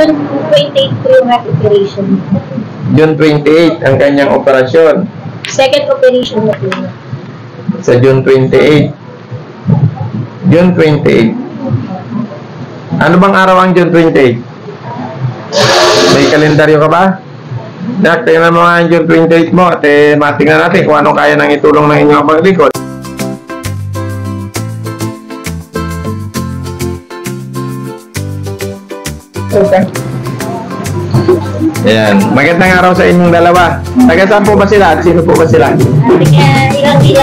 June 28 po yung operation. June 28 ang kanyang operasyon. Second operation na po. Sa June 28. June 28. Ano bang araw ang June 28? May kalendaryo ka ba? Nak, tingnan mo nga ang June 28 mo at matingnan natin kung ano kaya nang itulong ng inyong paglingkod. Okay. Ayan. Magandang araw sa inyong dalawa. Taga saan po ba sila? At sino po ba sila? Ilang-ilang sila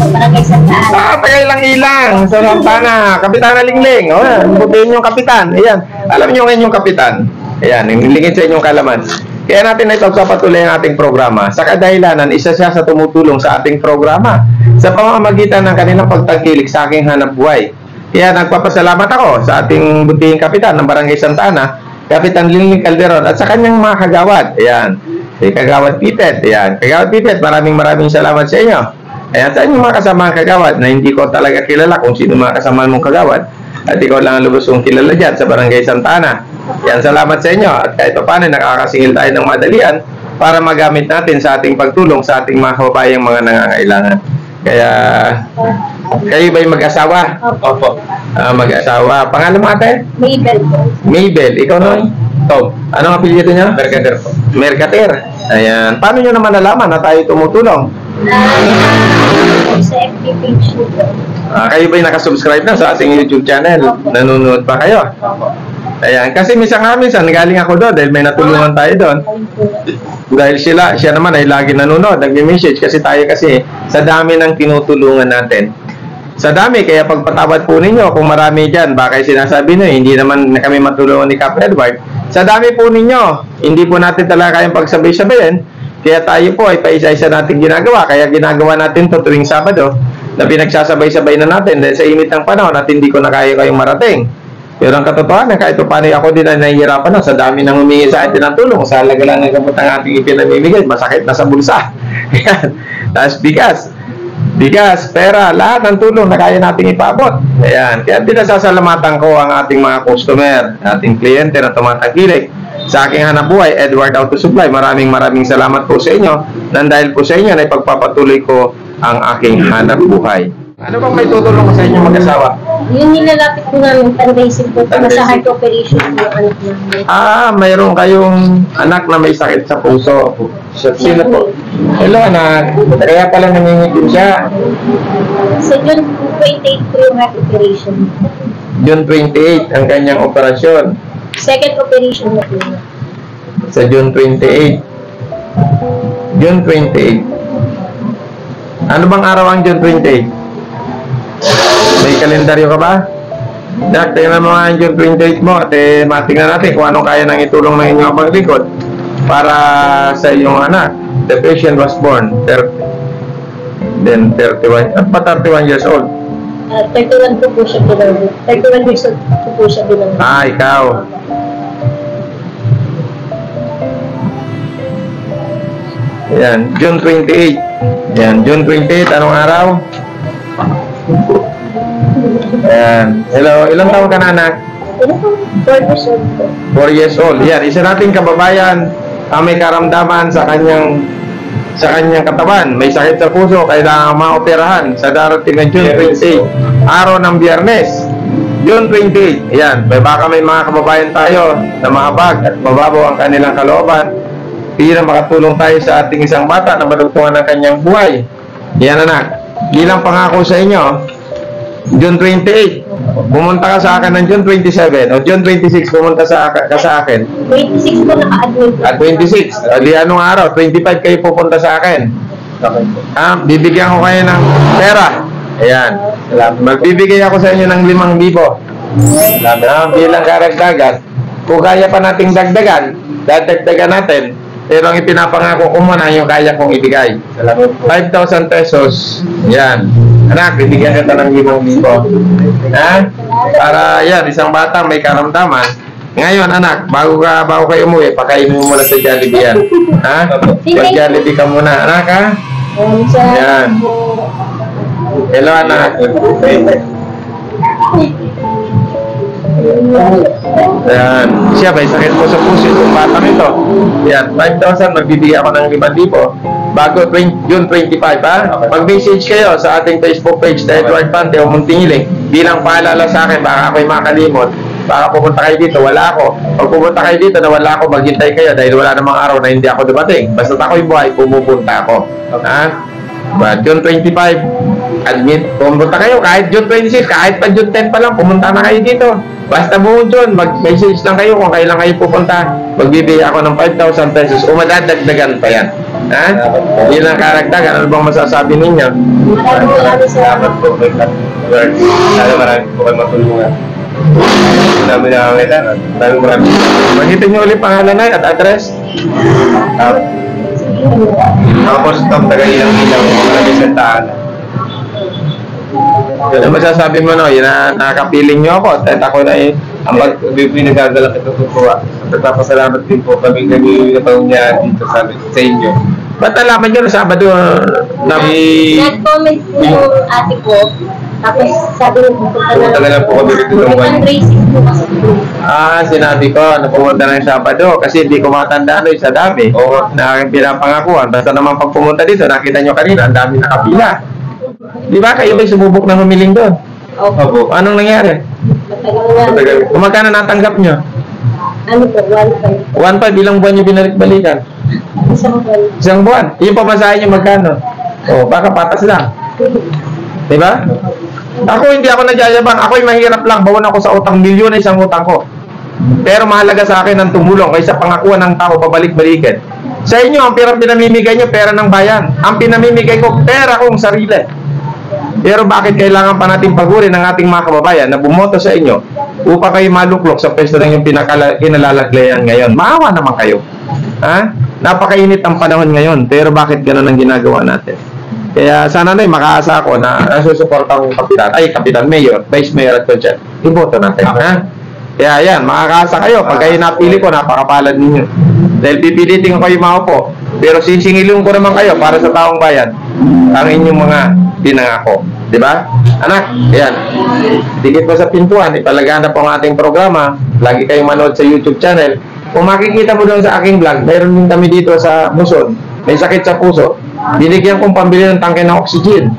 para kay Santa. Taga ilang-ilang. Sa Santana. Kapitana Lingling. O, butiin yung kapitan. Ayan. Alam niyo ang inyong kapitan. Ayan. Nilingin sa inyong kalaman. Kaya natin na ito papatuloy ang ating programa. Sa kadahilanan, isa siya sa tumutulong sa ating programa sa pamamagitan ng kanilang pagtangkilik sa aking hanap buhay. Kaya nagpapasalamat ako sa ating butihing kapitan ng Barangay Santana, Kapitan Lingling Calderon, at sa kanyang mga kagawad. Ayan. Si Kagawad Pitet. Ayan. Kagawad Pitet, maraming salamat sa inyo. Ayan. Sa inyong mga kasamaang kagawad na hindi ko talaga kilala kung sino mga kasamaan mong kagawad. At ikaw lang ang lubos kong kilala dyan sa Barangay Santana. Yan, salamat sa inyo. At kahit paano, nakakasingil tayo ng madalian para magamit natin sa ating pagtulong sa ating mga kababayang mga nangangailangan. Kaya, kayo ba'y mag-asawa? Opo. Mag-asawa. Pangalan mo ate? Mabel po. Mabel. Ikaw nun? Tom. Anong apelyido niya? Mercader po. Mercader. Ayan. Paano nyo naman nalaman na tayo tumutulong? Sa FB page nito. Kayo ba'y nakasubscribe na sa ating YouTube channel? Nanonood pa kayo? Ayan. Kasi minsan galing ako doon dahil may natulungan tayo doon. Dahil siya naman ay lagi nanonood, nag-message kasi tayo sa dami ng tinutulungan natin. Sa dami, kaya pagpatawad po ninyo kung marami dyan, baka sinasabi nyo, hindi naman na kami matulungan ni Cap Edward. Sa dami po ninyo, hindi po natin talaga kayang pagsabay-sabayin, kaya tayo po ay paisa-isa natin ginagawa. Kaya ginagawa natin to tuwing Sabado na pinagsasabay-sabay na natin dahil sa init ng panahon at hindi ko na kaya kayong marating. Pero ang katotohanan, kahit paano ako din ay nahihirapan na sa dami ng humingi sa atin ng tulong. Sa halaga lang ng gamot ang ating ipinamimigay, masakit na sa bulsa. Tapos bigas, pera, lahat ng tulong na kaya nating ipabot. Ayan. Kaya pinasasalamatan ko ang ating mga customer, ating kliyente na tumatangkilik sa aking hanap buhay, Edward Auto Supply. Maraming salamat po sa inyo. Nang dahil po sa inyo, na ipagpapatuloy ko ang aking hanap buhay. Ano bang may tutulong ko sa inyo mag-asawa? Yung nilalapit po namin, fundraising po, sa heart operation po yung anak namin. Mayroon kayong anak na may sakit sa puso. Sino po? Hello, anak. Kaya pala nangingitim siya. Sa June 28 po yung heart operation. June 28 ang kanyang operasyon. Second operation na po. Sa June 28. June 28. Ano bang araw ang June 28? May kalendaryo ka ba? Nak, tingnan mo nga ang June 28 mo at matingnan natin kung anong kaya nang itulong ng inyong paglingkod para sa iyong anak. The patient was born 31 years old. 31 po siya bilang. 31 years old po siya bilang. Ikaw. Yan, June 28. Yan, June 28, anong araw? Ayan. Hello, ilang taon ka na, anak? 4 years old po. 4 years old. Yan, isa nating kababayan may karamdaman sa kanyang katawan. May sakit sa puso, kailangan maoperahan sa darating ng June 28. Araw ng Biyernes. June 28. Yan, baka may mga kababayan tayo na mahabag at mababaw ang kanilang kalooban. Para makatulong tayo sa ating isang bata na madugtungan ng kanyang buhay. Yan, anak. Bilang pangako sa inyo, June 28, pumunta ka sa akin ng June 27 o June 26, pumunta ka sa akin. 26 po naka-admit. 26, di anong araw? 25 kayo pupunta sa akin. Bibigyan ko kayo ng pera. Ayan. Magbibigay ako sa inyo ng 5,000. Bilang karagdagan. Kung kaya pa nating dadagdagan natin. Pero ang ipinapangako ko muna yung kaya kong ibigay. 5,000 pesos. Yan. Anak, bibigyan kita ng 5,000. Para yan, isang bata may karamdaman. Ngayon, anak, bago kayo umuwi, pakainin mo muna sa Jollibee yan. Mag-Jollibee ka muna, anak, ha? Yan. Hello, anak. Ayan. Siya, may sakit po sa puso itong batang ito. Ayan, 5,000, magbibigay ako ng 5,000. Bago June 25, ha? Mag-message kayo sa ating Facebook page na Edward Pante o Muntingiling. Bilang paalala sa akin, baka ako'y makalimot. Baka pupunta kayo dito, wala ako. Pag pupunta kayo dito na wala ako, maghintay kayo dahil wala namang araw na hindi ako dumating. Basta ako'y buhay, pumupunta ako. Ha? But June 25, admit, pumunta kayo. Kahit June 26, kahit pa June 10 pa lang, pumunta na kayo dito. Basta buong June, mag-message lang kayo kung kailan kayo pupunta. Magbibigay ako ng 5,000 pesos o madadagdagan pa yan. Ha? Hindi lang karagdagan. Ano bang masasabi ninyo? Maraming salamat po. Sana marami po kayo matulungan. Namin na kailangan. Maraming. Magitin nyo ulit pangalan na at address. Tapos itong taga-ilang maraming santaan. Ano masasabi mo no? Yun na nakapiling nyo ako. At ako na Ang pinagagalang ito po. Nagpapasalamat din po kami na niya dito sa inyo. ba't alaman nyo na Sabado na Nag-comment po yung ate ko. Tapos sabi niya pupunta na lang po kami dito ng one. fundraising po kasi po. sinabi ko na pumunta ng Sabado kasi hindi ko matandaan sa dami na aking pinapangakuan. Basta naman pag pumunta dito, nakita nyo kanina, ang dami nakapila. Di ba kayo ba'y sumubok na humiling doon? Opo. Anong nangyari? Matagal na. Kung magkano natanggap nyo? Ano po, 1.5. 1.5 ilang buwan nyo binalik-balikan? Isang buwan. Isang buwan. Yung pamasahe nyo magkano? Baka patas lang. Di ba? Ako hindi ako nagyayabang. Ako'y mahirap lang. Bawon ako sa utang. Milyon na isang utang ko. Pero mahalaga sa akin ang tumulong kaysa pangakuan ng tao pabalik-balikan. Sa inyo, ang pera pinamimigay nyo, pera ng bayan. Ang pinamimigay ko, pera kong sarili. Pero bakit kailangan pa natin pagurin ng ating mga kababayan na bumoto sa inyo upang kayo maluklok sa pwesto ng yung kinalalaglayan ngayon? Maawa naman kayo. Ha? Napakainit ang panahon ngayon. Pero bakit ganun ang ginagawa natin? Kaya sana na makaasa ako na nasusuporta kong kapitan, mayor, vice mayor at konsyal. Iboto natin. Ha? Kaya yan, makakaasa kayo. Pag kayo napili ko, napakapalad ninyo. Dahil pipilitin ko kayo maupo. Pero sisingilin ko naman kayo para sa taong bayan ang inyong mga pinangako. Di ba? Anak, yan. Dikit pa sa pintuan, ipalagana po ang ating programa. Lagi kayong manood sa YouTube channel. Kung makikita mo doon sa aking vlog, mayroon din kami dito sa Muson. May sakit sa puso. Binigyan kong pambili ng tangke ng oxygen.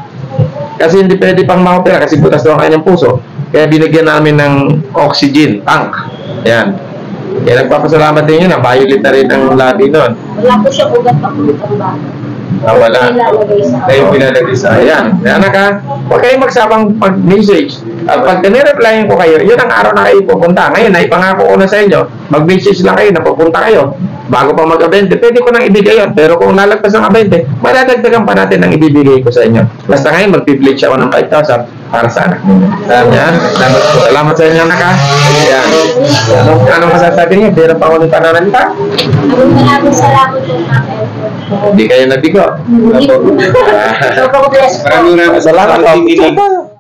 Kasi hindi pwede pang makopera kasi butas daw ang kanyang puso. Kaya binigyan namin ng oxygen tank. Yan. Kaya nagpapasalamat din yun. Violet na rin ang labi nun. Wala po siya ugat pa po itong bata. Wala. Dahil pinalagay sa Ayan. Anak ha. Huwag kayong magsabang pag-message. At pag nireplyan ko kayo, yun ang araw na kayo pupunta. Ngayon, naipangako ko na sa inyo. Mag-message lang kayo na pupunta kayo. Bago pa mag-abente, pwede ko nang ibigay yun. Pero kung nalagpas ang abente, madadagdagan pa natin ang ibibigay ko sa inyo. Basta ngayon, mag-pledge ako ng 5,000 para sa anak ninyo. Yan. Salamat sa inyo, anak ha. Yan. Anong masasabi niyo? Meron pa ako ng pananalita? Maraming salamat po mga Hindi kayo nabigo. Hindi po. So, bless po. Maraming Salamat.